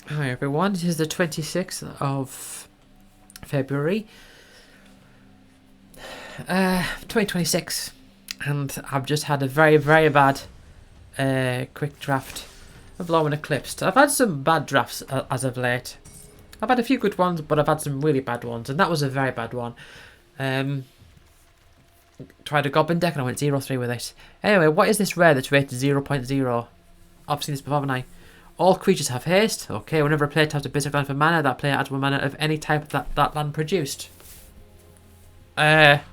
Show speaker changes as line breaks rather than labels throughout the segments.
Hi everyone, this is the 26th of February 2026 and I've just had a very bad quick draft of Lorwyn Eclipsed. I've had some bad drafts as of late. I've had a few good ones, but I've had some really bad ones, and that was a very bad one. Tried a goblin deck and I went 0-3 with it. Anyway, what is this rare that's rated 0.0? I've seen this before, haven't I? All creatures have haste. Okay, whenever a player taps a basic land for mana, that player adds one mana of any type that land produced. Okay,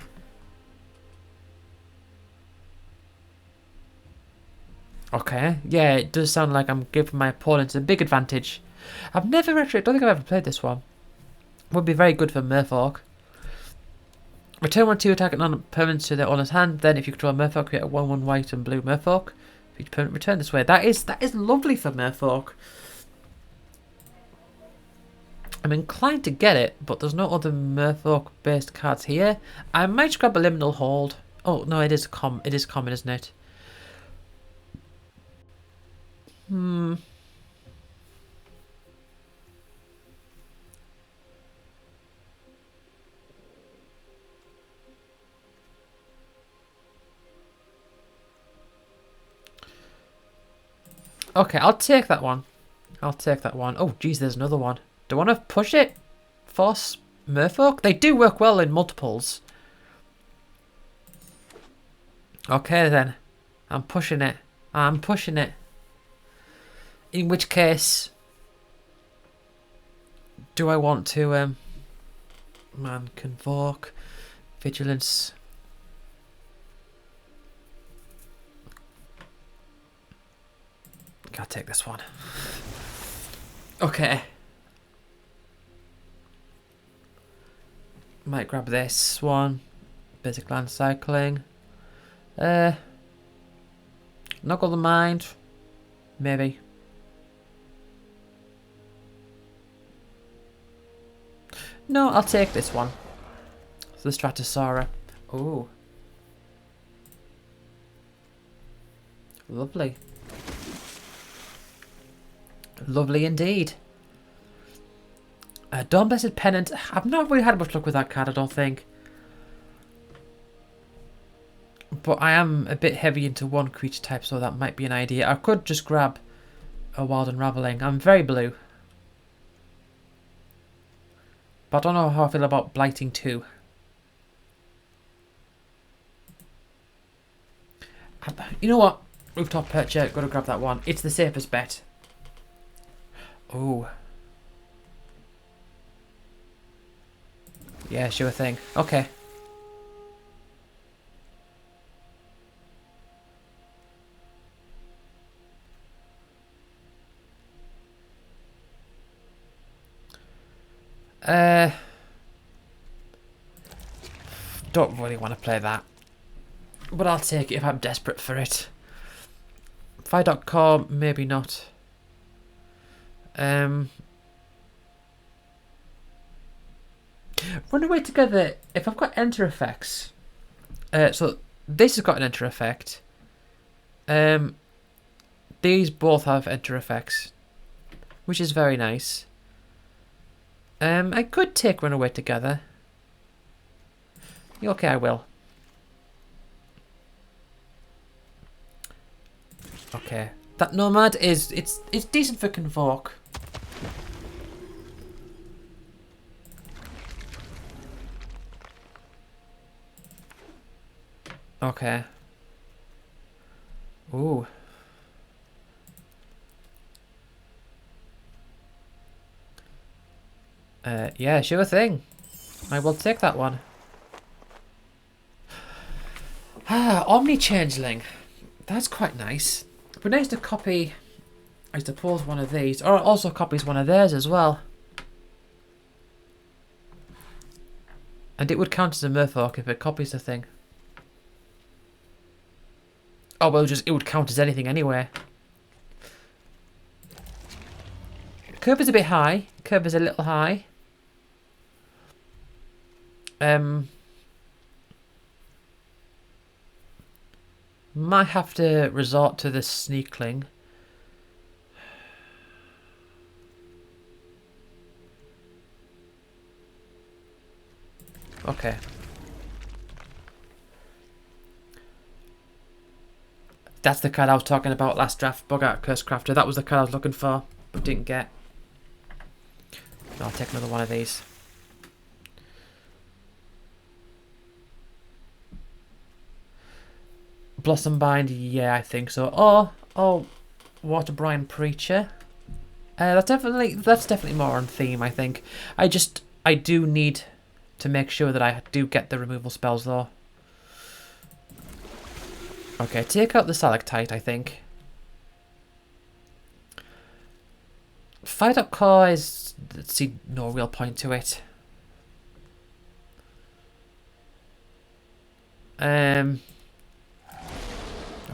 yeah, it does sound like I'm giving my opponents a big advantage. I've never actually, I don't think I've ever played this one. Would be very good for Merfolk. Return 1/2 attack and non-permanents to their owner's hand. Then, if you control a Merfolk, create a 1/1 white and blue Merfolk. Each permanent return this way. That is lovely for Merfolk. I'm inclined to get it, but there's no other Merfolk-based cards here. I might grab a Liminal Hold. Oh no, it is common, isn't it? Okay, I'll take that one. Oh, geez, there's another one. Do I want to push it? Force Merfolk? They do work well in multiples. Okay, then. I'm pushing it. In which case, do I want to, man, Convoke, Vigilance. Gotta take this one. Okay. Might grab this one. Basic land cycling. Not got the mind. Maybe. No, I'll take this one. The Stratosaura. Oh. Lovely. Lovely indeed. Dawn Blessed Pennant. I've not really had much luck with that card, I don't think. But I am a bit heavy into one creature type, so that might be an idea. I could just grab a Wild Unraveling. I'm very blue. But I don't know how I feel about Blighting 2. You know what? Rooftop Percher, gotta grab that one. It's the safest bet. Oh. Yeah, sure thing. Okay. Don't really want to play that. But I'll take it if I'm desperate for it. Fi.com, maybe not. Run away together. If I've got enter effects, so this has got an enter effect. These both have enter effects, which is very nice. I could take run away together. Okay, I will. Okay, that Nomad is it's decent for Convoke. Okay. Ooh. Yeah, sure thing. I will take that one. Omni Changeling. That's quite nice. But nice to copy, I suppose, one of these. Or it also copies one of theirs as well. And it would count as a Merfolk if it copies the thing. Oh, well, it would count as anything anyway. Curve is a bit high. Curve is a little high. Might have to resort to the Sneakling. Okay. That's the card I was talking about last draft. Bogart Curse Crafter. That was the card I was looking for, but didn't get. I'll take another one of these. Blossom Bind, yeah, I think so. Oh, Water Brine Preacher. That's definitely more on theme, I think. I do need to make sure that I do get the removal spells though. Okay, take out the Stalactite, I think. 5-up core is... see no real point to it.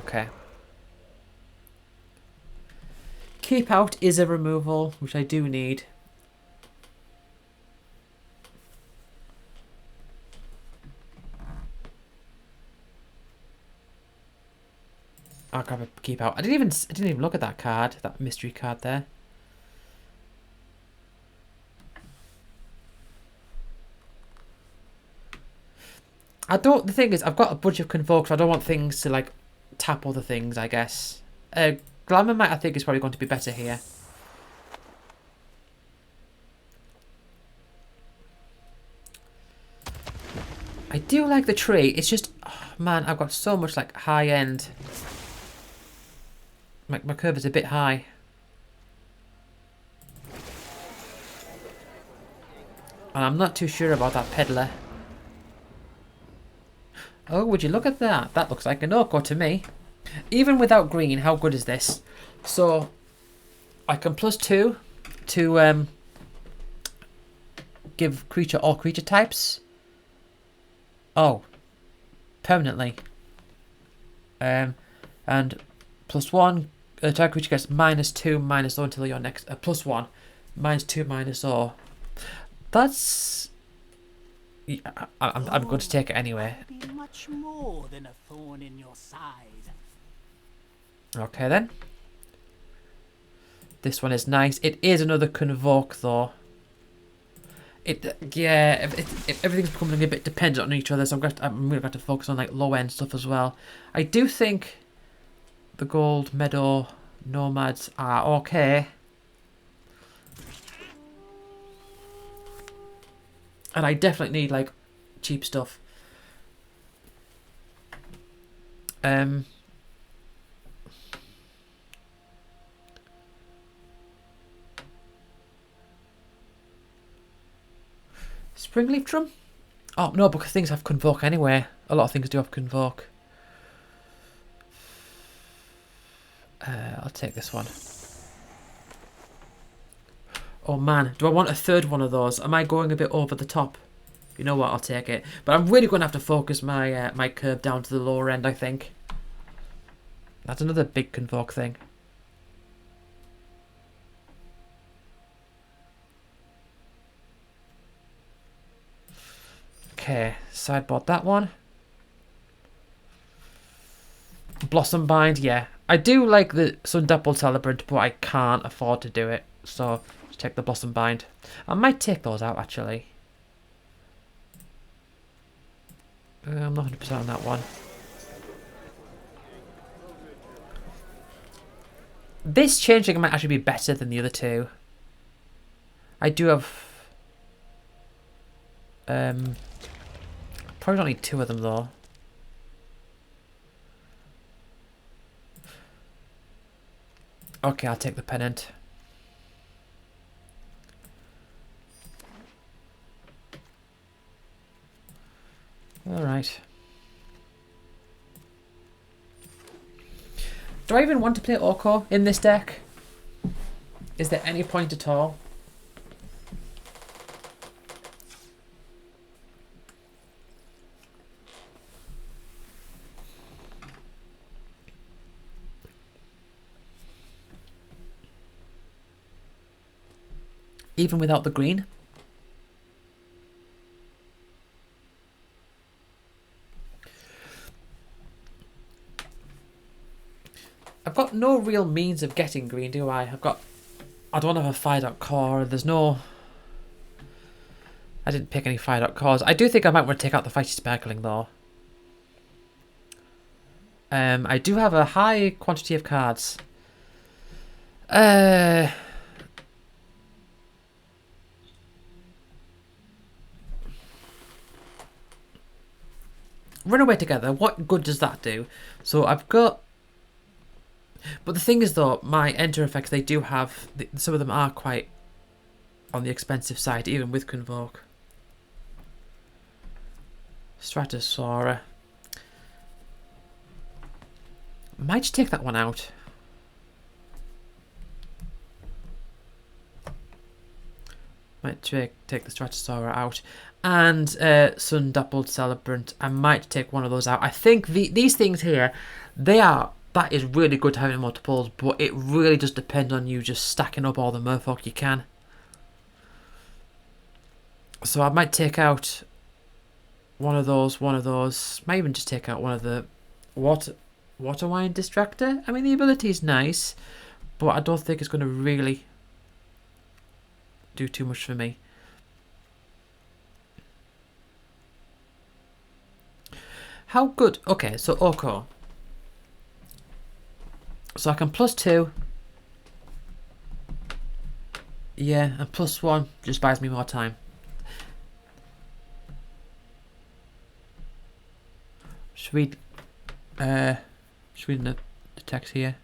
Okay. Keep out is a removal, which I do need. I'll grab a keep out. I didn't even look at that card, that mystery card there. The thing is, I've got a bunch of Convoke, so I don't want things to, like, tap other things, I guess. Glamour Might, I think, is probably going to be better here. I do like the tree. It's just, oh, man, I've got so much, like, high-end. My curve is a bit high. And I'm not too sure about that Peddler. Oh, would you look at that? That looks like an Oko to me. Even without green, how good is this? So, I can +2 to give creature all creature types. Oh, permanently. And +1, target creature gets -2, -0 until your next. +1, -2, -0. That's. I'm going to take it anyway.
Much more than a thorn in your side.
Okay then. This one is nice. It is another Convoke though. Everything's becoming a bit dependent on each other, so I'm really going to focus on like low end stuff as well. I do think the Gold Meadow Nomads are okay. And I definitely need like cheap stuff. Springleaf Drum? Oh no, because things have Convoke anyway. A lot of things do have Convoke. I'll take this one. Oh man, do I want a third one of those? Am I going a bit over the top? You know what, I'll take it. But I'm really going to have to focus my my curve down to the lower end, I think. That's another big Convoke thing. Okay, sideboard that one. Blossom Bind, yeah. I do like the Sundapple Celebrant, but I can't afford to do it. So, just take the Blossom Bind. I might take those out, actually. I'm not 100% on that one. This changing might actually be better than the other two. I do have... probably don't need 2 of them, though. Okay, I'll take the Pennant. Alright. Do I even want to play Oko in this deck? Is there any point at all? Even without the green? I've got no real means of getting green, do I? I don't have a 5-dot core. There's no I didn't pick any fire.cause. I do think I might want to take out the Feisty Sparkling though. I do have a high quantity of cards. Run away together. What good does that do? So I've got... But the thing is though, my enter effects, they do have... Some of them are quite on the expensive side, even with Convoke. Stratosaura. Might just take that one out. Might take the Stratosaura out. And Sun Dappled Celebrant. I might take one of those out. I think these things here, that is really good to have in multiples, but it really just depends on you just stacking up all the Merfolk you can. So I might take out one of those. Might even just take out one of the Water Wine Distractor. I mean, the ability is nice, but I don't think it's going to really do too much for me. How good? Okay, so Oko. So I can +2. Yeah, and +1 just buys me more time. Should we read the text here?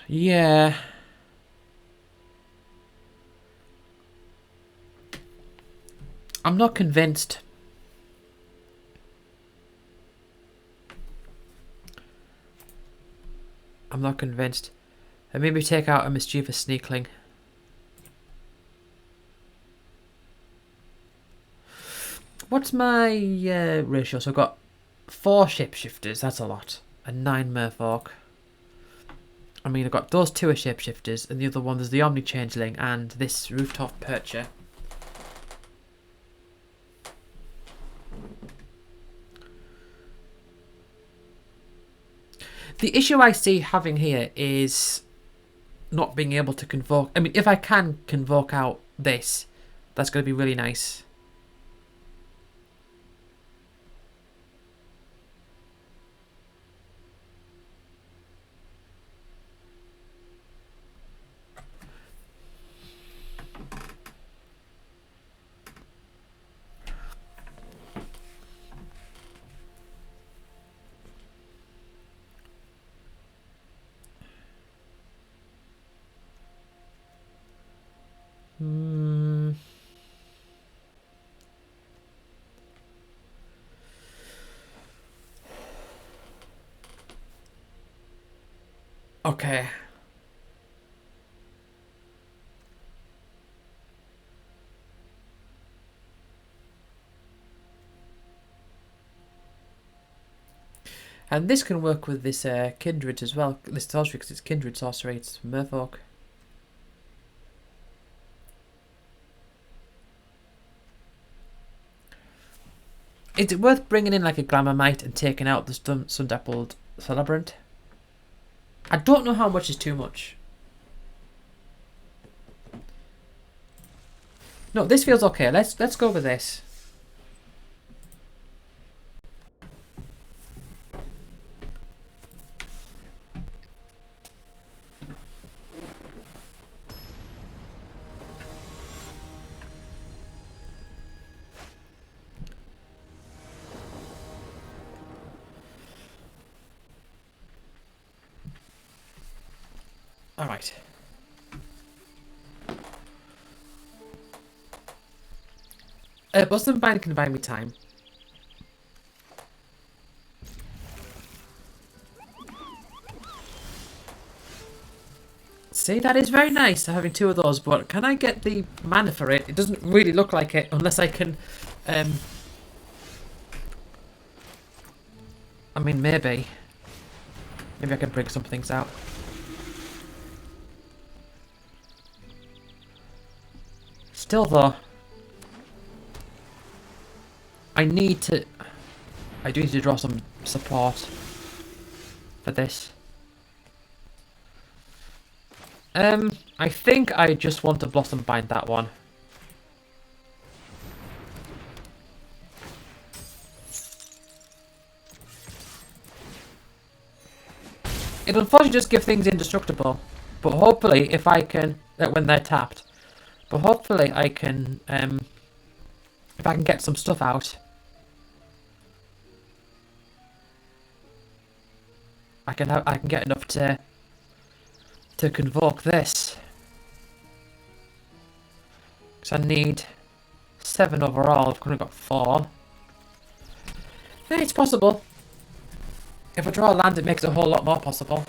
Yeah. I'm not convinced. Maybe take out a Mischievous Sneakling. What's my ratio? So I've got 4 Shapeshifters, that's a lot. And 9 Merfolk. I mean, I've got those 2 Shapeshifters, and the other one, there's the Omni Changeling and this Rooftop Percher. The issue I see having here is not being able to convoke. I mean, if I can convoke out this, that's going to be really nice. Okay. And this can work with this Kindred as well. This sorcery, because it's Kindred sorcery, it's Merfolk. Is it worth bringing in like a Glamour Mite and taking out the Sun Dappled Celebrant? I don't know how much is too much. No, this feels okay. Let's go with this. All right. Boston Bind can buy me time. See, that is very nice having 2 of those, but can I get the mana for it? It doesn't really look like it unless I can... I mean, maybe. Maybe I can bring some things out. Still though, I do need to draw some support for this. I think I just want to Blossom Bind that one. It unfortunately just gives things indestructible. But hopefully, if I can... when they're tapped. But hopefully I can... if I can get some stuff out... I can get enough to convoke this. Because I need 7 overall. I've only got 4. It's possible. If I draw a land, it makes it a whole lot more possible.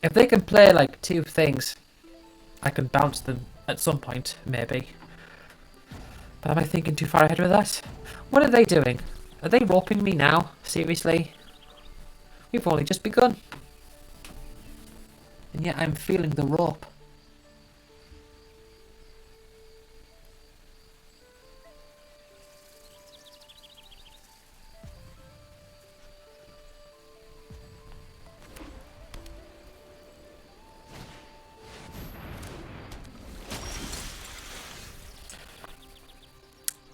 If they can play like 2 things, I can bounce them at some point, maybe. But am I thinking too far ahead with that? What are they doing? Are they roping me now? Seriously? We've only just begun. And yet I'm feeling the rope.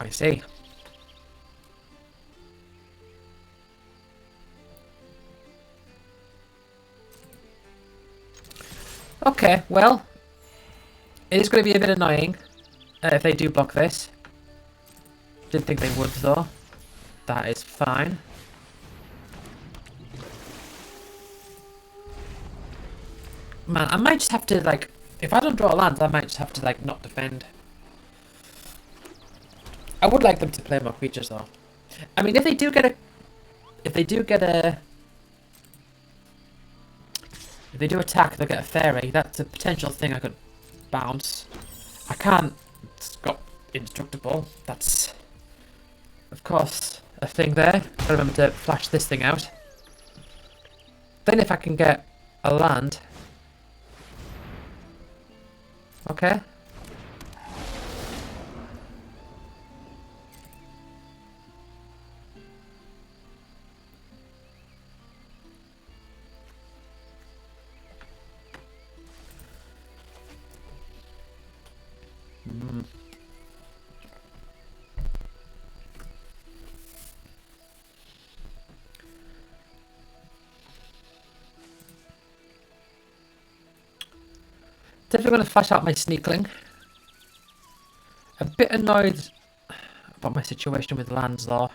I see. Okay, well, it is going to be a bit annoying if they do block this. Didn't think they would though. That is fine. Man, I might just have to like, if I don't draw lands, I might just have to like not defend. I would like them to play more creatures though. I mean, if they do get a, if they do attack, they'll get a fairy. That's a potential thing I could bounce. I can't. It's got indestructible. That's, of course, a thing there. Gotta remember to flash this thing out. Then if I can get a land. Okay. Definitely going to flash out my Sneakling. A bit annoyed about my situation with lands though.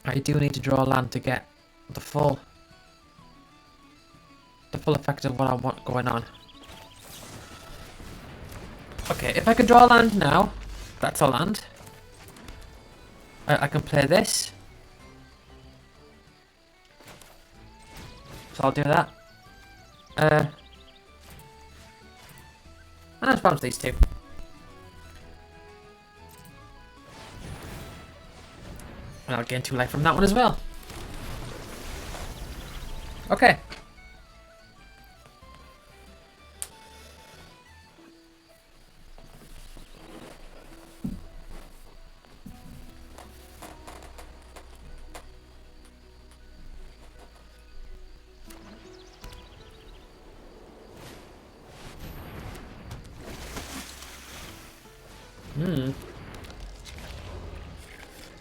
I do need to draw a land to get the full effect of what I want going on. Okay, if I can draw a land now, that's a land. I can play this. So I'll do that. And I'll bounce these 2. And I'll gain 2 life from that one as well. Okay.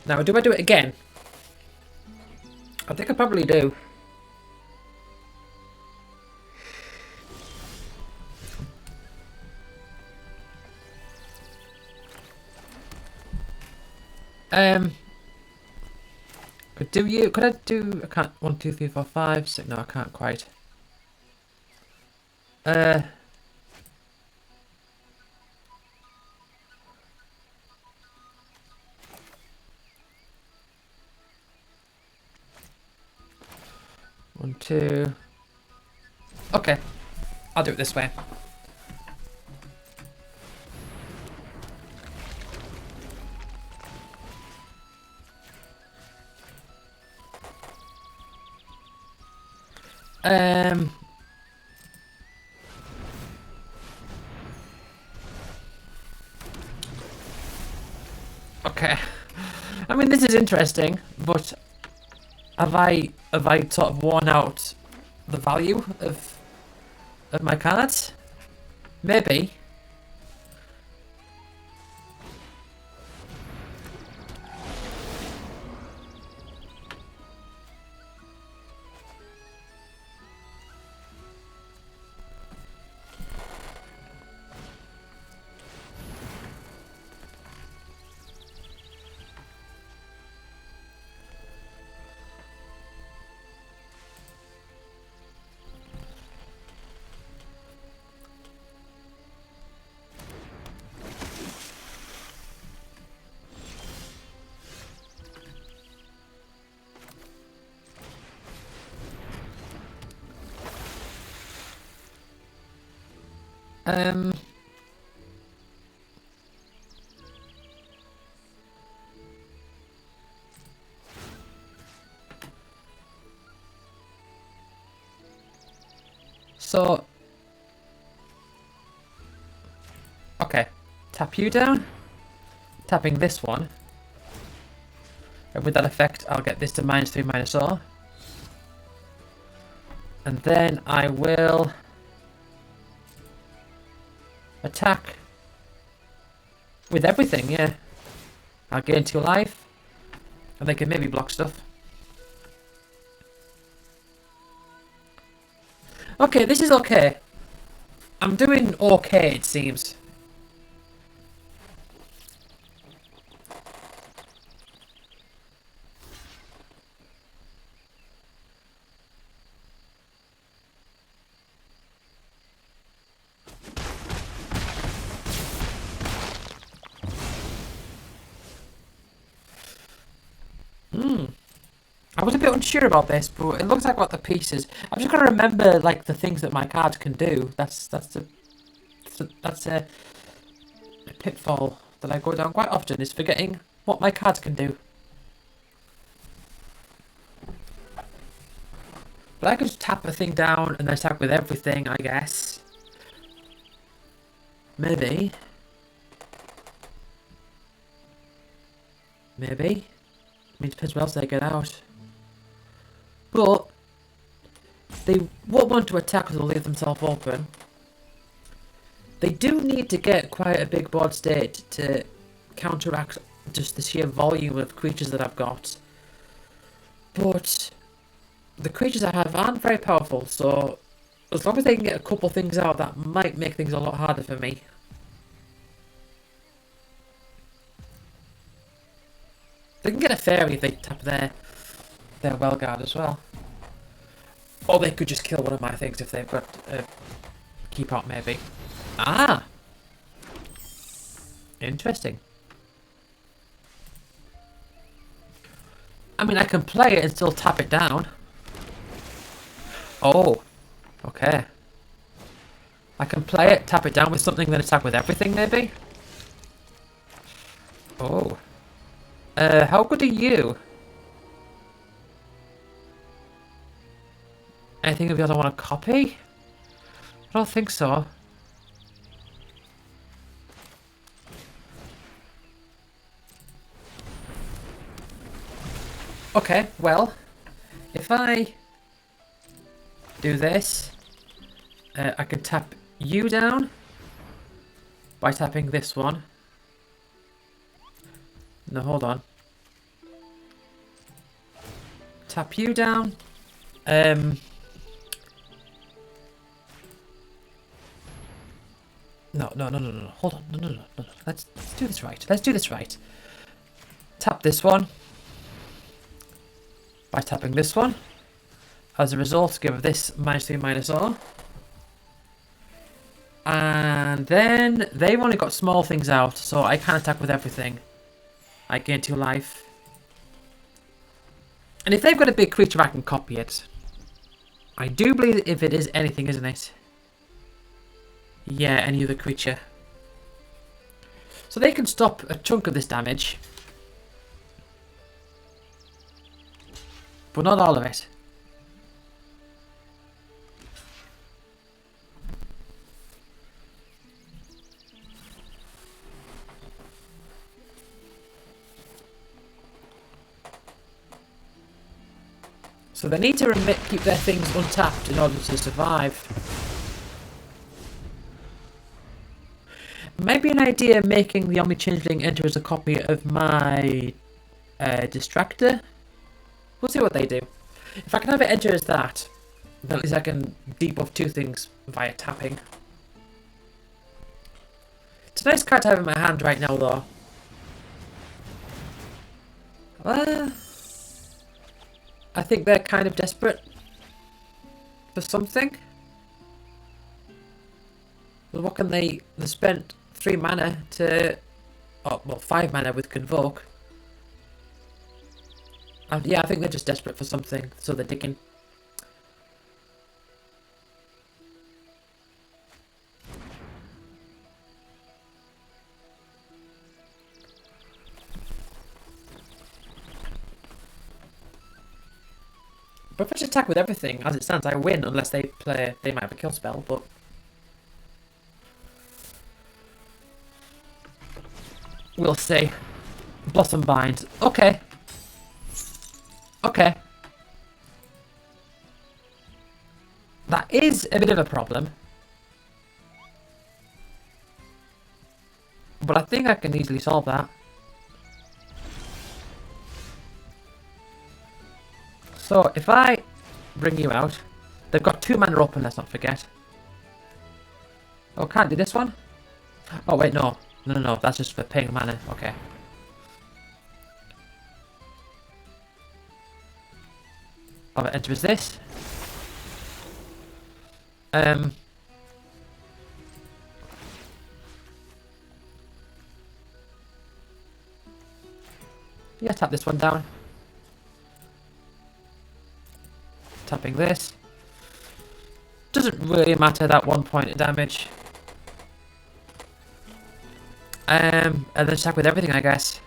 Now, do I do it again? I think I probably do. Could I do, I can't, 1, 2, 3, 4, 5, 6, no I can't quite. 1, 2. Okay, I'll do it this way. Okay. I mean, this is interesting, but have I sort of worn out the value of my cards? Maybe. Um. So. Okay. Tap you down. Tapping this one. And with that effect, I'll get this to -3, -4. And then I will attack with everything, yeah. I'll gain 2 life. And they can maybe block stuff. Okay, this is okay. I'm doing okay, it seems. I was a bit unsure about this, but it looks like I've got the pieces. I've just got to remember like the things that my cards can do. That's a pitfall that I go down quite often, is forgetting what my cards can do. But I could just tap a thing down and then attack with everything, I guess. Maybe. Maybe. I mean, it depends what else they get out. But they won't want to attack because they'll leave themselves open. They do need to get quite a big board state to counteract just the sheer volume of creatures that I've got. But the creatures I have aren't very powerful, so as long as they can get a couple things out, that might make things a lot harder for me. They can get a fairy if they tap their well guard as well. Or they could just kill one of my things if they've got a keep out, maybe. Ah! Interesting. I mean, I can play it and still tap it down. Oh. Okay. I can play it, tap it down with something, then attack with everything, maybe? Oh. How good are you? Anything of yours I want to copy? I don't think so. Okay, well, if I do this, I can tap you down by tapping this one. No, hold on. Tap you down. No. Hold on. No. Let's do this right. Let's do this right. Tap this one by tapping this one. As a result, give this -3, -4. And then they've only got small things out, so I can attack with everything. I gain 2 life. And if they've got a big creature, I can copy it. I do believe if it is anything, isn't it? Yeah, any other creature. So they can stop a chunk of this damage. But not all of it. So they need to keep their things untapped in order to survive. Maybe an idea making the Omni Changeling enter as a copy of my Distractor. We'll see what they do. If I can have it enter as that, then at least I can debuff two things via tapping. It's a nice card to have in my hand right now, though. I think they're kind of desperate for something. Well, what can they spent 3 mana to... Oh, well, 5 mana with Convoke. And yeah, I think they're just desperate for something, so they're digging. But if I just attack with everything, as it stands, I win unless they might have a kill spell, but... We'll see. Blossom Bind. Okay. Okay. That is a bit of a problem. But I think I can easily solve that. So, if I bring you out, they've got 2 mana open, let's not forget. Oh, can't do this one? Oh, wait, no. No, that's just for paying mana. Okay. Oh, it enters this. Yeah, tap this one down. Tapping this. Doesn't really matter, that 1 point of damage. And then attack with everything, I guess.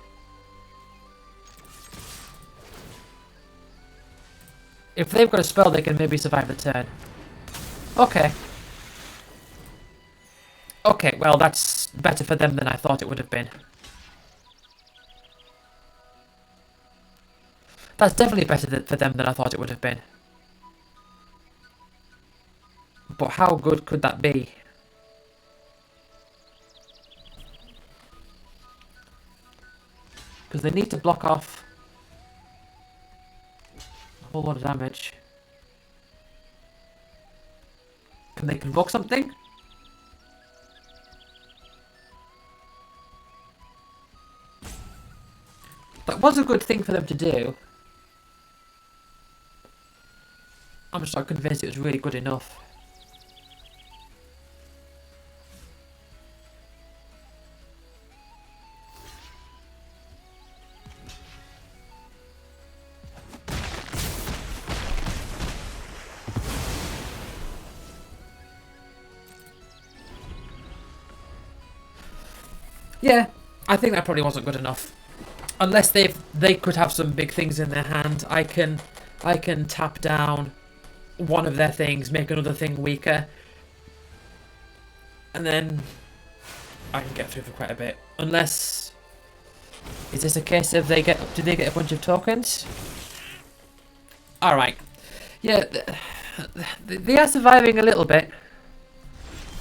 If they've got a spell, they can maybe survive the turn. Okay. Okay, well, that's better for them than I thought it would have been. That's definitely better for them than I thought it would have been. But how good could that be? Because they need to block off a whole lot of damage. Can they convoke something? That was a good thing for them to do. I'm just not convinced it was really good enough. Yeah, I think that probably wasn't good enough. Unless they could have some big things in their hand, I can tap down one of their things, make another thing weaker, and then I can get through for quite a bit. Unless, is this a case of do they get a bunch of tokens? All right, yeah, they are surviving a little bit.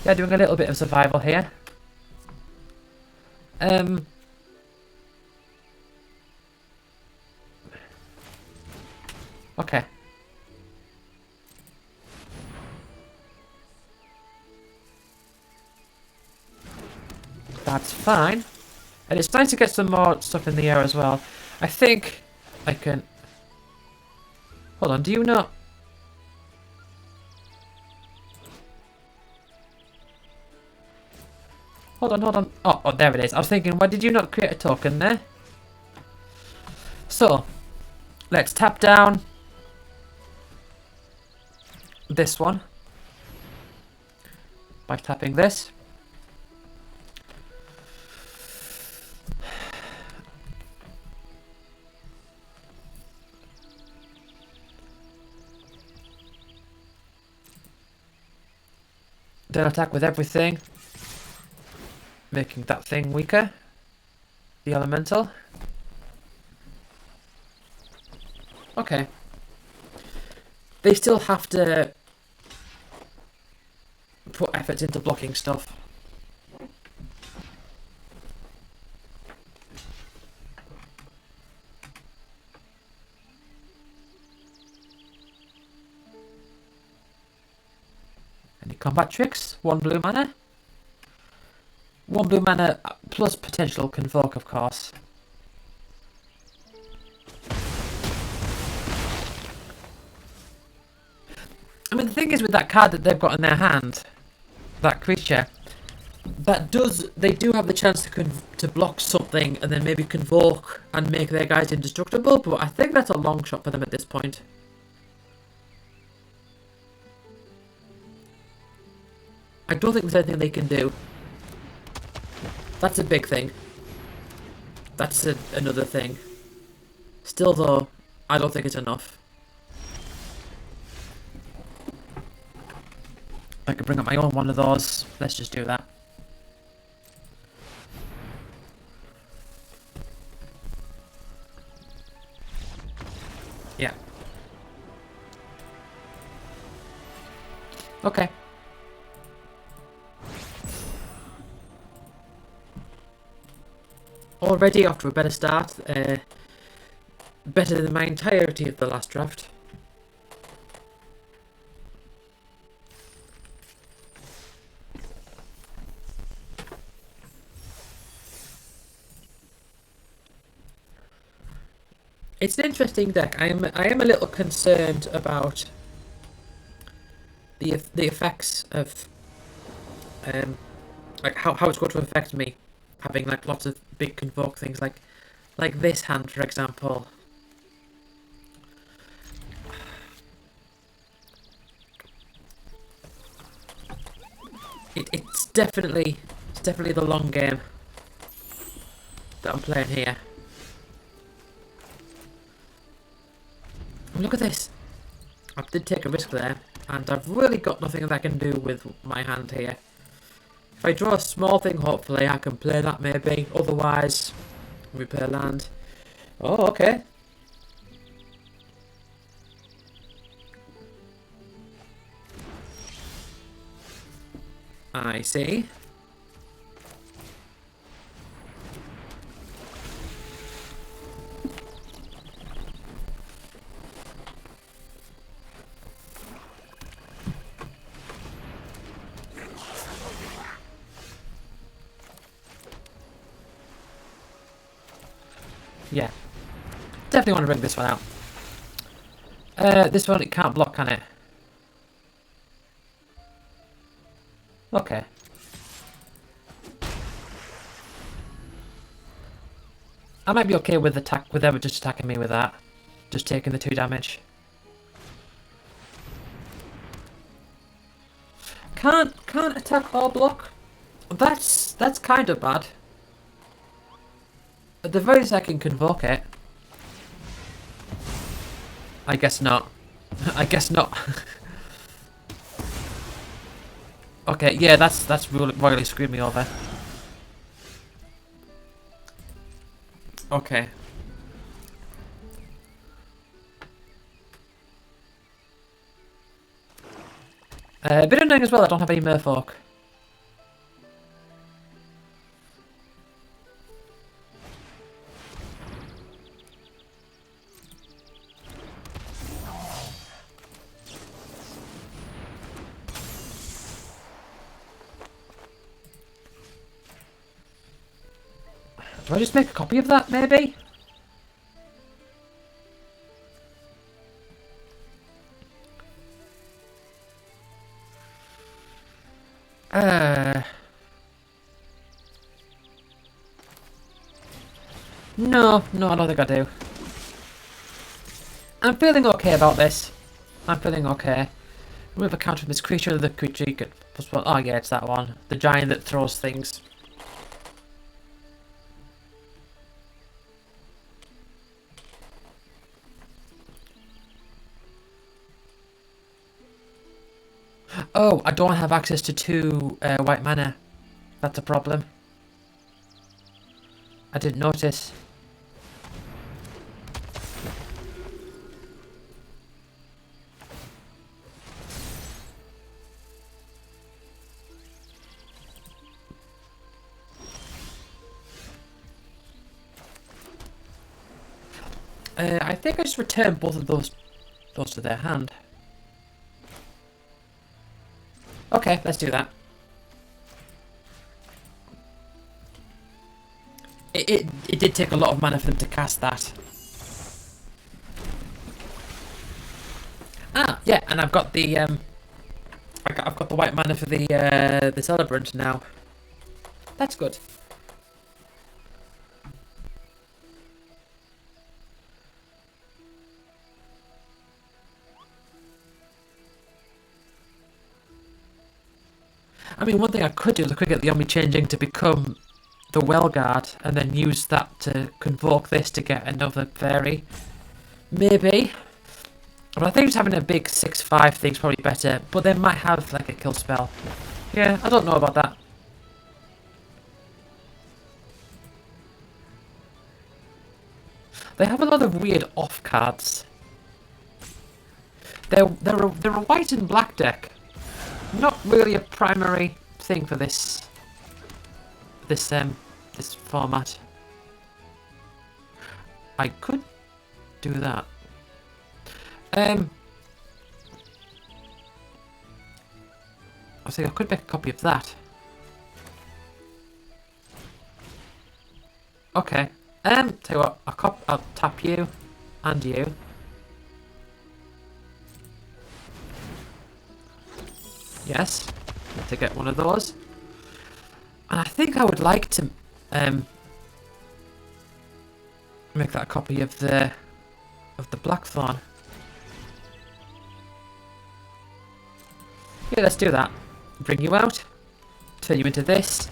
They're doing a little bit of survival here. Okay. That's fine. And it's nice to get some more stuff in the air as well. I think I can... Hold on, do you not... Hold on. Oh, there it is. I was thinking, why did you not create a token there? So, let's tap down this one by tapping this. Then attack with everything, making that thing weaker. The elemental. Okay. they still have to put effort into blocking stuff. Any combat tricks? 1 blue mana. 1 blue mana plus potential convoke, of course. I mean, the thing is with that card that they've got in their hand, that creature, they do have the chance to block something and then maybe convoke and make their guys indestructible, but I think that's a long shot for them at this point. I don't think there's anything they can do. That's a big thing. That's another thing. Still though, I don't think it's enough. I could bring up my own one of those. Let's just do that. Yeah. Okay. Already off to a better start. Better than my entirety of the last draft. It's an interesting deck. I am a little concerned about the effects of like how it's going to affect me, having like lots of big convoke things like this hand, for example. It's definitely the long game that I'm playing here. Look at this. I did take a risk there, and I've really got nothing that I can do with my hand here. If I draw a small thing, hopefully I can play that maybe. Otherwise, repair land. Oh, okay. I see. Yeah. Definitely want to bring this one out. This one, it can't block, can it? Okay. I might be okay with them just attacking me with that. Just taking the 2 damage. Can't attack or block. That's kind of bad. At the very least I can convoke it. I guess not. I guess not. Okay, yeah, that's royally screwed me over. Okay. A bit annoying as well, I don't have any merfolk. Do I just make a copy of that, maybe? No, I don't think I do. I'm feeling okay about this. I'm feeling okay. Remove a counter from this creature, the creature you get +1. Oh yeah, it's that one. The giant that throws things. Oh, I don't have access to 2 white mana. That's a problem. I didn't notice. I think I just returned both of those to their hand. Okay, let's do that. It did take a lot of mana for them to cast that. Ah, yeah, and I've got the I've got the white mana for the celebrant now. That's good. I mean, one thing I could do is I could get the Omni changing to become the Well Guard and then use that to convoke this to get another fairy. Maybe. But I think just having a big 6/5 thing's probably better. But they might have like a kill spell. Yeah, I don't know about that. They have a lot of weird off cards. They're a white and black deck. Not really a primary thing for this format. I could do that. I think I could make a copy of that. Okay. Tell you what, I'll tap you and you. Yes, to get one of those. And I think I would like to make that a copy of the Blackthorn. Yeah, let's do that. Bring you out, turn you into this,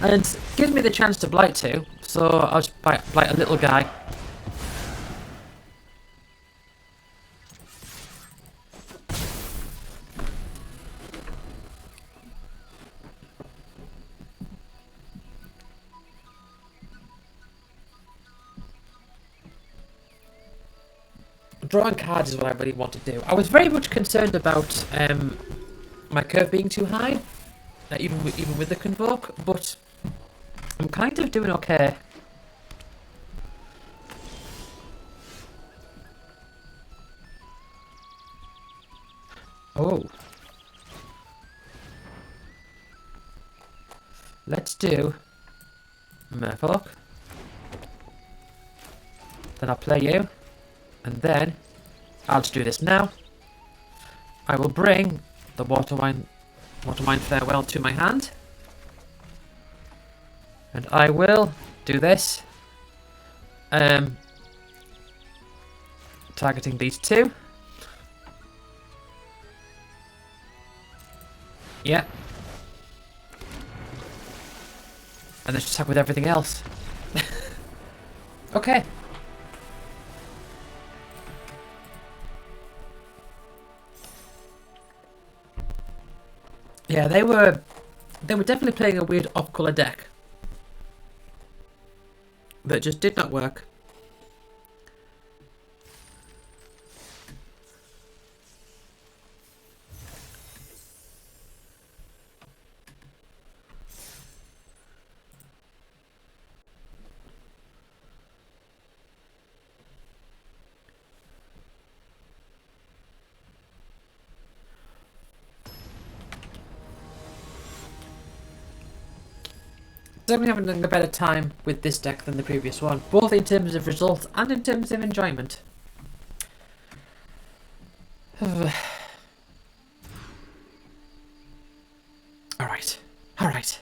and it gives me the chance to blight too. So I'll just blight a little guy. Drawing cards is what I really want to do. I was very much concerned about my curve being too high, even with the convoke, but I'm kind of doing okay. Oh, let's do Merfolk. Then I'll play you, and then I'll just do this now. I will bring the Waterwine Farewell to my hand. And I will do this. Targeting these two. Yeah. And then just attack with everything else. Okay. Yeah, they were definitely playing a weird off-color deck that just did not work. Definitely having a better time with this deck than the previous one, both in terms of results and in terms of enjoyment. Alright. Alright.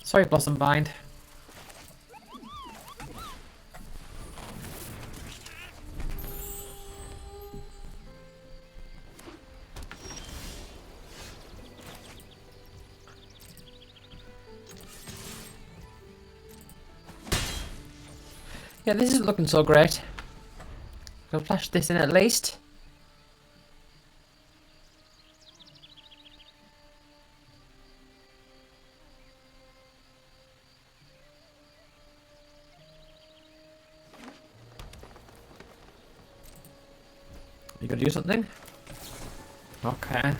Sorry, Blossom Bind. Yeah, this isn't looking so great. I'll flash this in at least. You gonna do something? Okay.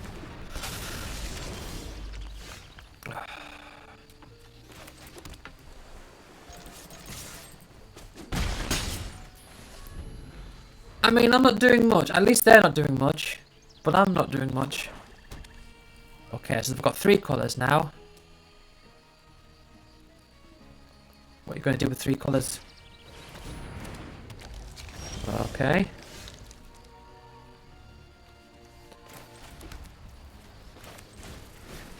I mean, I'm not doing much. At least they're not doing much. But I'm not doing much. Okay, so they've got 3 colours now. What are you going to do with 3 colours? Okay.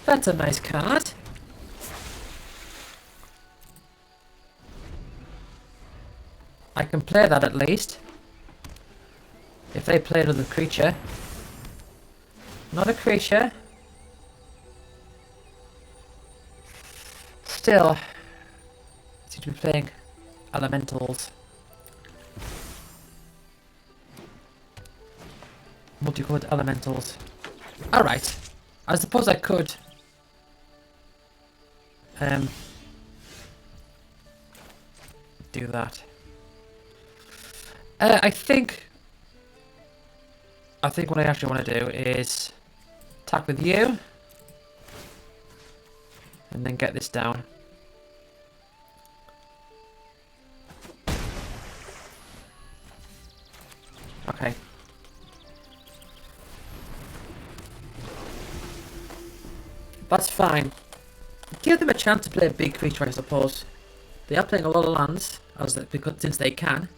That's a nice card. I can play that at least. If they play another creature. Not a creature. Still. Seem to be playing elementals. Multicolored elementals. Alright. I suppose I could. Do that. I think what I actually want to do is attack with you. And then get this down. Okay. That's fine. Give them a chance to play a big creature, I suppose. They are playing a lot of lands, since they can.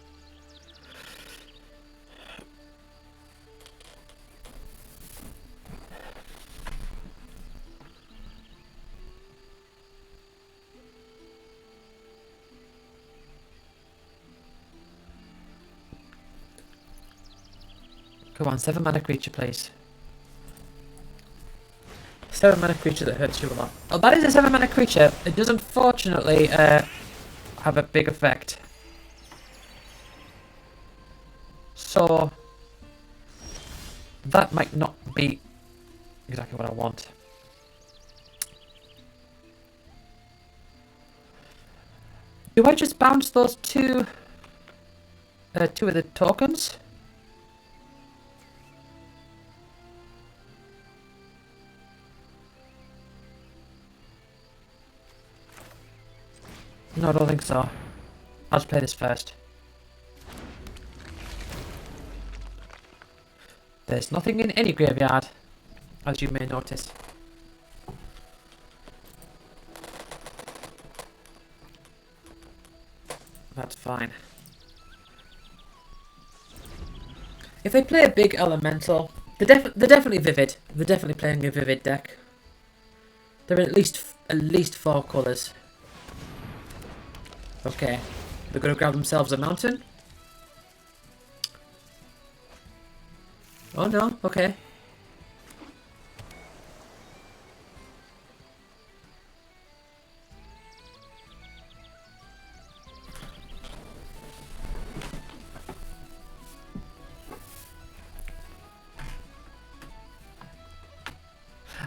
Come on, 7 mana creature, please. 7 mana creature that hurts you a lot. Oh, that is a 7 mana creature. It does unfortunately have a big effect. So that might not be exactly what I want. Do I just bounce those two of the tokens? No, I don't think so. I'll just play this first. There's nothing in any graveyard, as you may notice. That's fine. If they play a big elemental, they're definitely vivid. They're definitely playing a vivid deck. They're at least 4 colours. Okay, they're gonna grab themselves a mountain. Oh no, okay.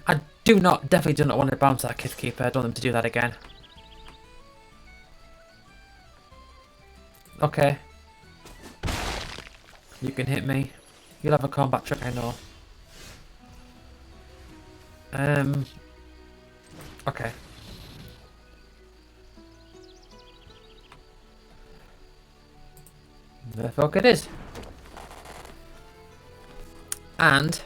I definitely do not want to bounce that Kith Keeper. I don't want them to do that again. Okay. You can hit me. You'll have a combat trick, I know. Okay. The fuck it is. And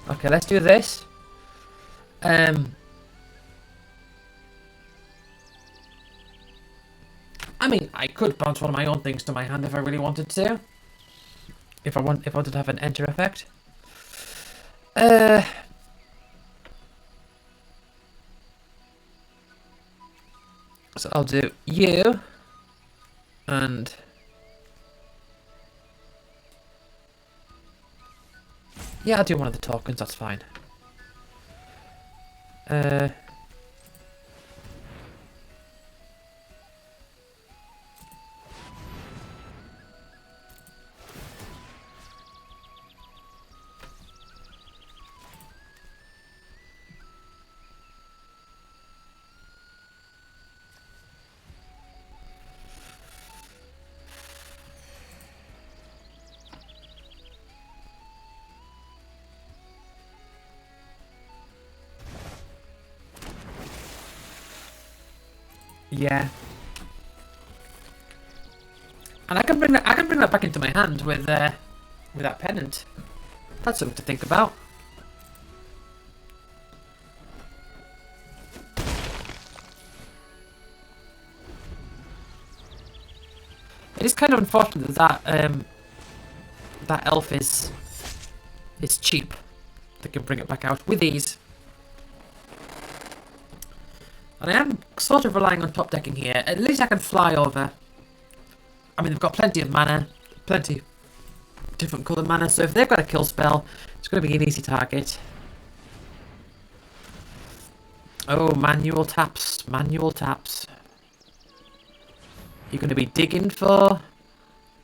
okay, let's do this. I mean, I could bounce one of my own things to my hand if I really wanted to. If I wanted to have an enter effect. So I'll do you and yeah, I'll do one of the tokens, that's fine. Yeah. And I can bring that back into my hand with that pennant. That's something to think about. It is kind of unfortunate that that elf is cheap. They can bring it back out with ease. And I am sort of relying on top decking here. At least I can fly over. I mean, they've got plenty of mana, plenty different colour mana, so if they've got a kill spell, it's going to be an easy target. Oh, manual taps, manual taps. You're going to be digging for...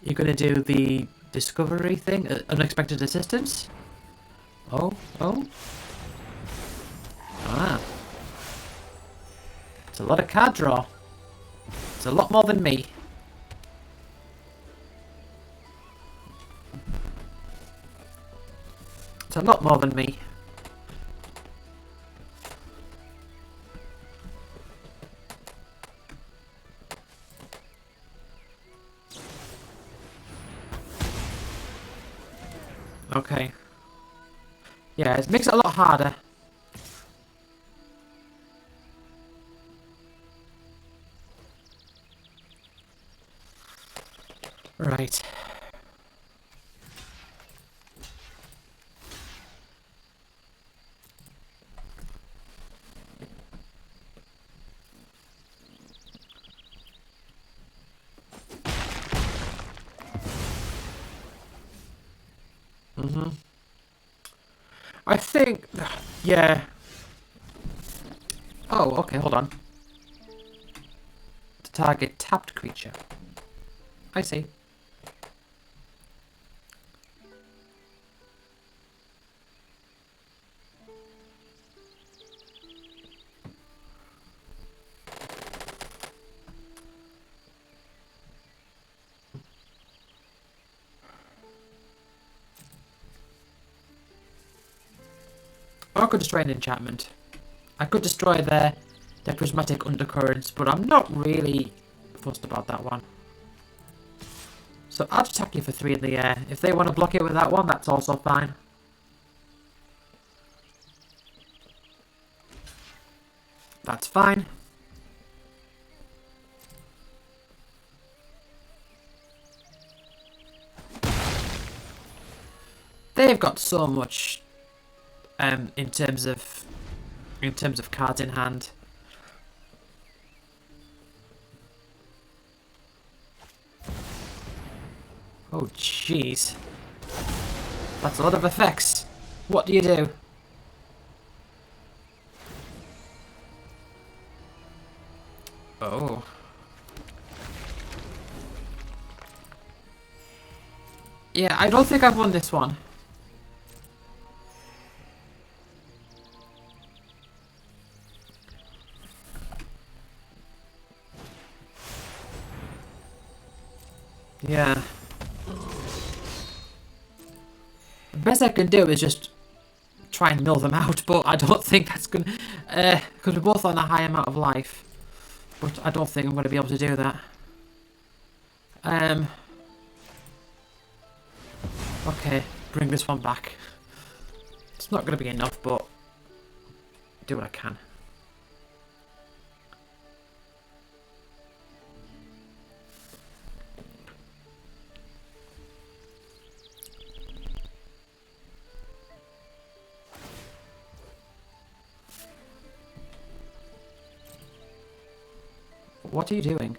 You're going to do the discovery thing, unexpected assistance. Oh. Ah. It's a lot of card draw. It's a lot more than me. It's a lot more than me. Okay. Yeah, it makes it a lot harder. Right. I think... Yeah. Oh, okay, hold on. To target tapped creature. I see. Or I could destroy an enchantment. I could destroy their prismatic undercurrents, but I'm not really fussed about that one. So I'll just attack you for 3 in the air. If they want to block it with that one, that's also fine. That's fine. They've got so much in terms of cards in hand. Oh jeez. That's a lot of effects. What do you do? Oh. Yeah, I don't think I've won this one. Yeah. The best I can do is just try and mill them out, but I don't think that's gonna... because we're both on a high amount of life. But I don't think I'm gonna be able to do that. Okay, bring this one back. It's not gonna be enough, but do what I can. What are you doing?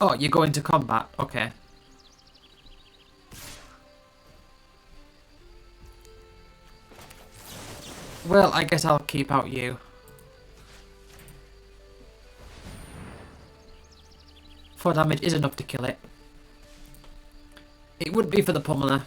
Oh, you're going to combat. Okay. Well, I guess I'll keep out you. 4 damage is enough to kill it. It would be for the pummeler.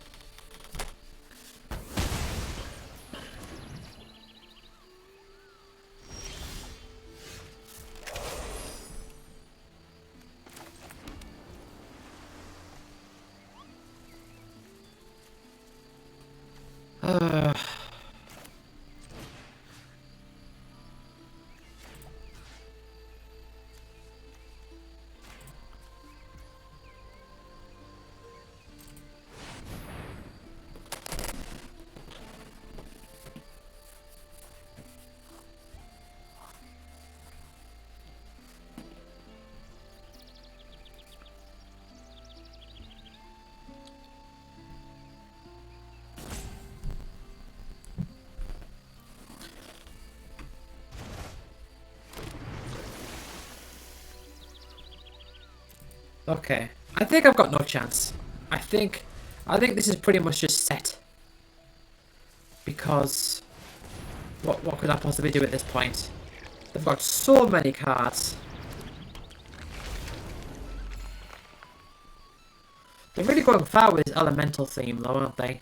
Okay. I think I've got no chance. I think this is pretty much just set. Because what could I possibly do at this point? They've got so many cards. They're really going far with this elemental theme though, aren't they?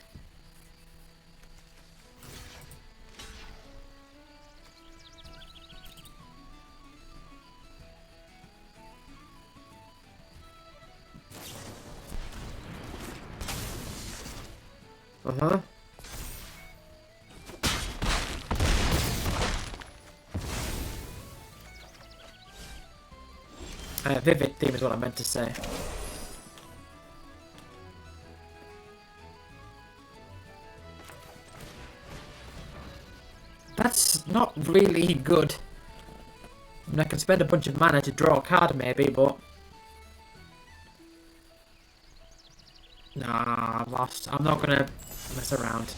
Uh-huh. Vivid theme is what I meant to say. That's not really good. I mean, I can spend a bunch of mana to draw a card maybe, but... Nah, I've lost. I'm not gonna mess around.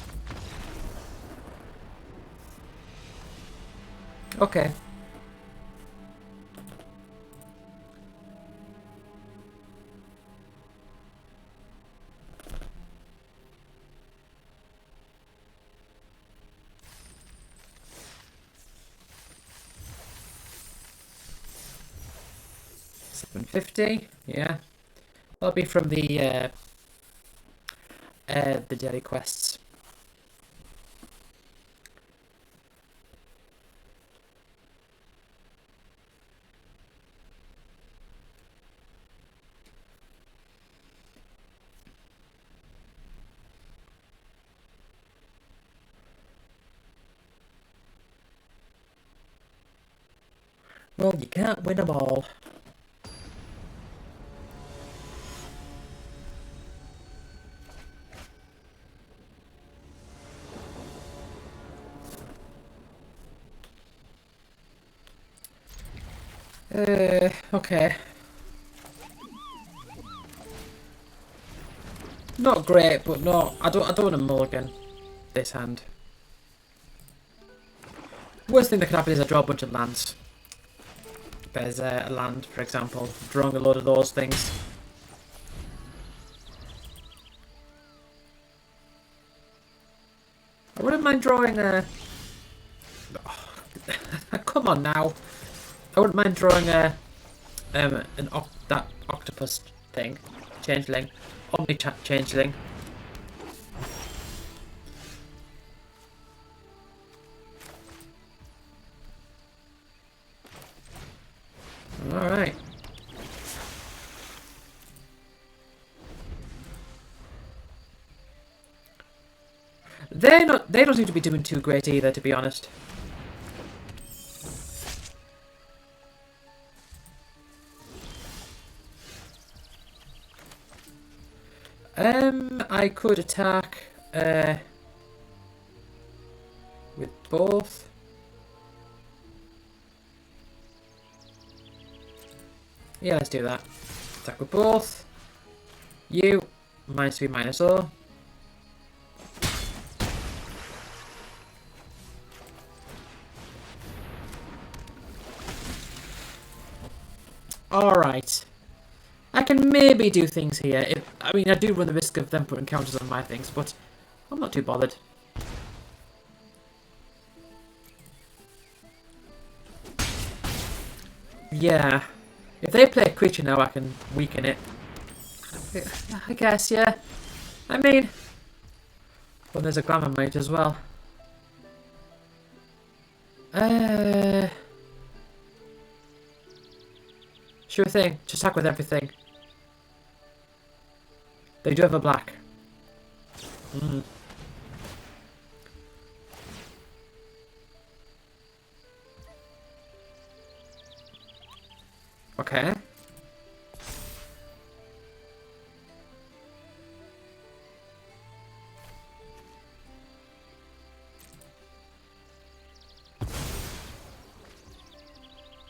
Okay. $7.50, yeah. That'll be from the daily quests. Well, you can't win them all. Okay. Not great, but no, I don't want to mulligan this hand. Worst thing that could happen is I draw a bunch of lands. There's a land, for example, drawing a load of those things. I wouldn't mind drawing a... Come on now. I wouldn't mind drawing a that octopus thing, changeling, omni-chat changeling. All right. They don't seem to be doing too great either, to be honest. I could attack with both. Yeah, let's do that. Attack with both. You -3 -0. Alright. I can maybe do things here. I mean, I do run the risk of them putting counters on my things, but I'm not too bothered. Yeah. If they play a creature now, I can weaken it. I guess, yeah. I mean... Well, there's a Glamour Mate as well. Sure thing. Just attack with everything. They do have a black. Okay.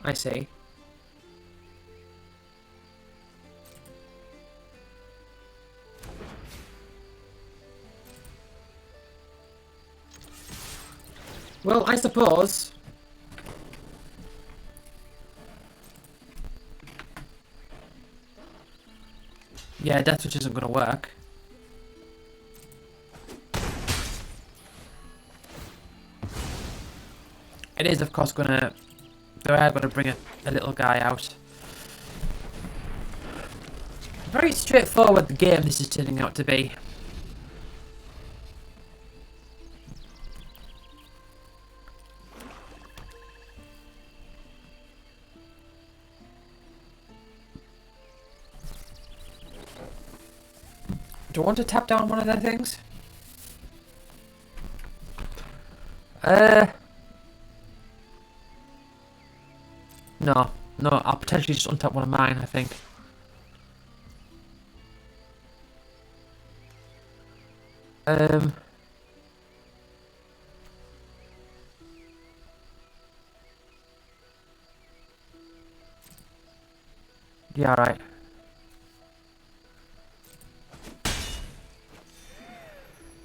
I see. Well, I suppose... Yeah, Death Switch isn't going to work. It is, of course, going to... They are going to bring a little guy out. Very straightforward the game this is turning out to be. Do I want to tap down one of their things? No. No, I'll potentially just untap one of mine, I think. Yeah, right.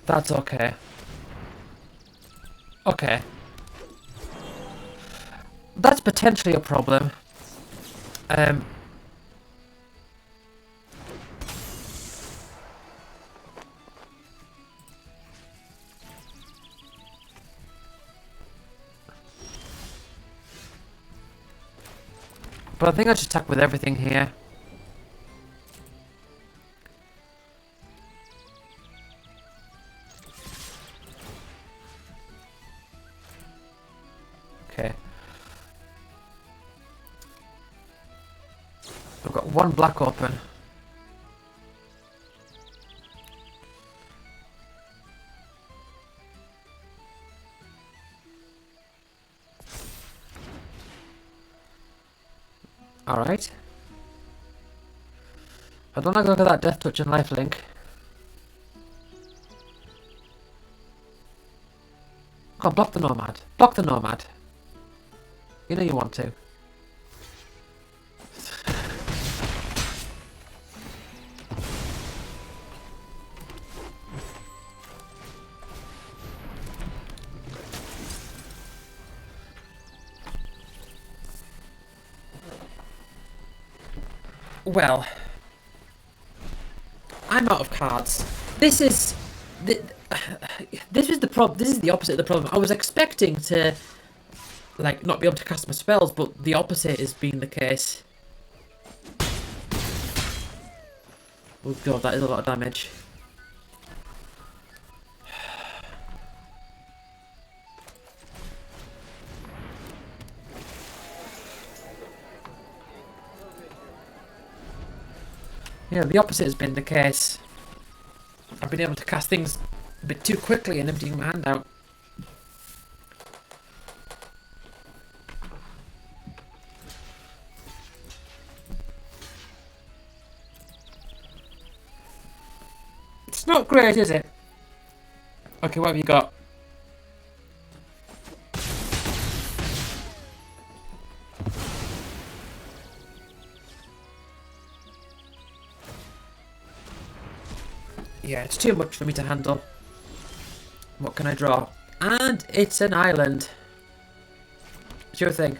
That's okay. Okay. That's potentially a problem. But I think I should attack with everything here. Okay. I've got one black open. Alright. I don't like to look at that Death Touch and Lifelink. Come on, block the Nomad. Block the Nomad. You know you want to. Well, I'm out of cards. This is the problem. This is the opposite of the problem. I was expecting to, like, not be able to cast my spells, but the opposite is being the case. Oh god, that is a lot of damage. Yeah, the opposite has been the case. I've been able to cast things a bit too quickly and emptying my hand out. It's not great, is it? Okay, what have you got? Yeah, it's too much for me to handle. What can I draw? And it's an island. Sure thing.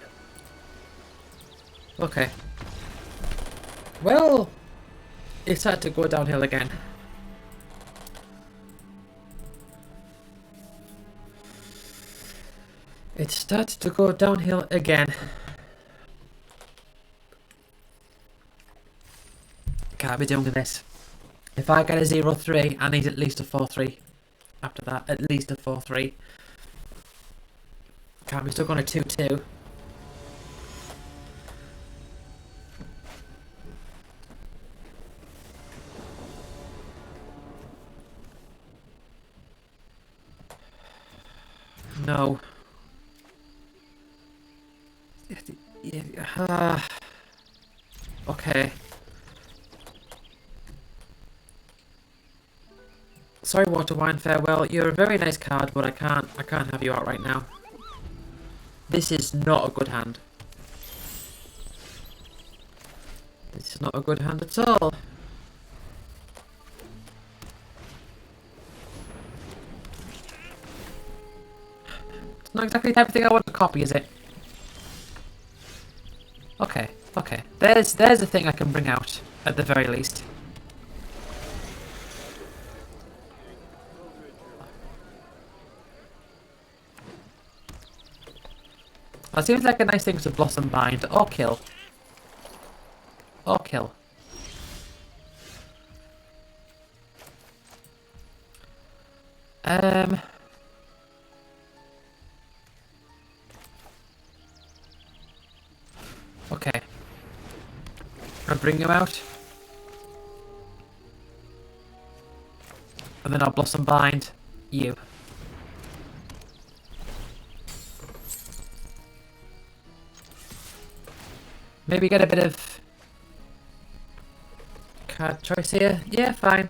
Okay. Well, it's had to go downhill again. It started to go downhill again. Can't be doing this. If I get a 0-3, I need at least a 4-3. After that, at least a 4-3. Can't be stuck on a 2-2. No. Okay. Sorry, Water Wine, farewell. You're a very nice card, but I can't have you out right now. This is not a good hand. This is not a good hand at all. It's not exactly the type of thing I want to copy, is it? Okay, okay. There's a thing I can bring out, at the very least. That seems like a nice thing to Blossom Bind or kill. Or kill. Okay. I'll bring you out. And then I'll Blossom Bind you. Maybe get a bit of card choice here. Yeah, fine.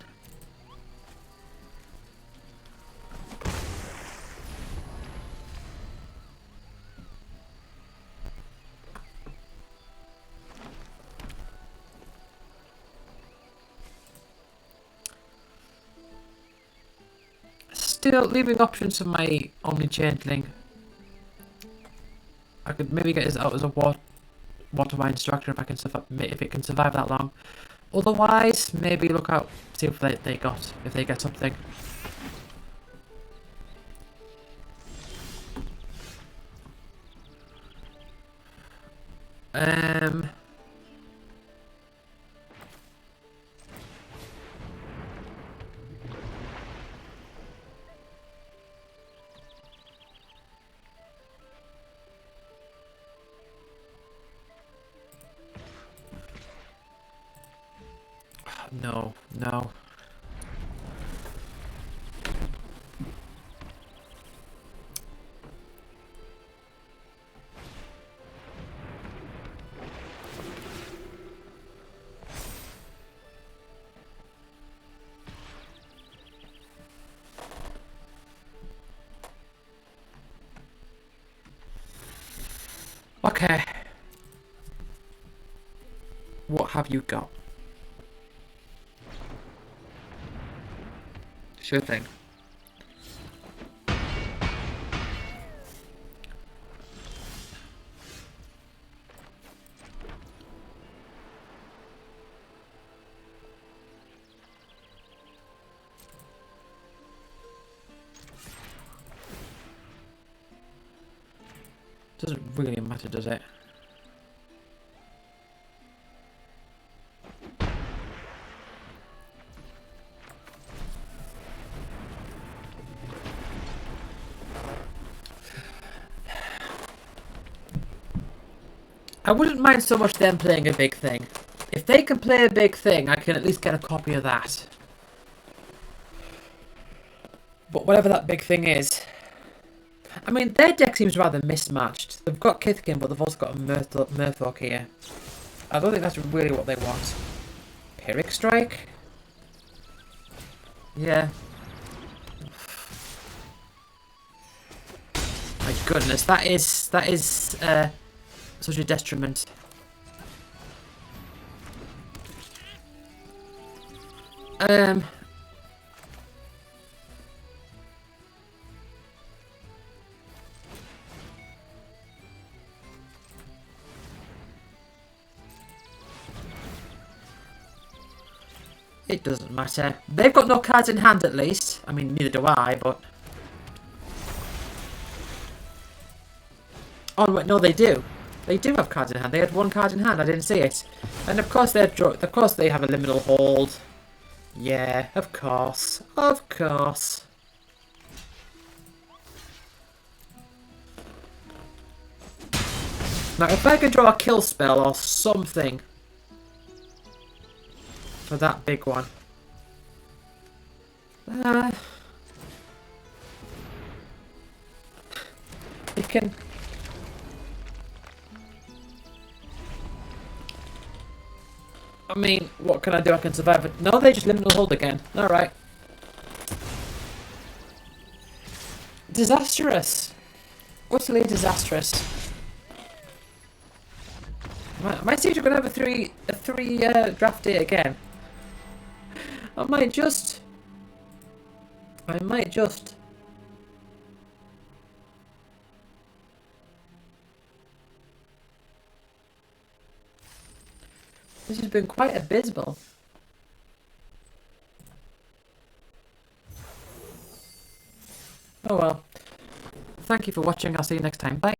Still leaving options for my Omni Changeling. I could maybe get this out as a water wine structure if I can if it can survive that long. Otherwise, maybe look out, see if they get something. No, no. Okay. What have you got? Sure thing. Doesn't really matter, does it? I wouldn't mind so much them playing a big thing. If they can play a big thing, I can at least get a copy of that. But whatever that big thing is... I mean, their deck seems rather mismatched. They've got Kithkin, but they've also got a Murthok here. I don't think that's really what they want. Pyrrhic Strike? Yeah. My goodness, that is such a detriment. It doesn't matter. They've got no cards in hand at least. I mean, neither do I, but... Oh, wait, no, they do. They do have cards in hand. They had one card in hand. I didn't see it. And of course they have a liminal hold. Yeah, of course. Of course. Now, if I could draw a kill spell or something for that big one. You can... I mean, what can I do? I can survive it. No, they just liminal hold again. Alright. Disastrous. Utterly disastrous. My teams are going to have a three draft day again. I might just... This has been quite abysmal. Oh well. Thank you for watching. I'll see you next time. Bye.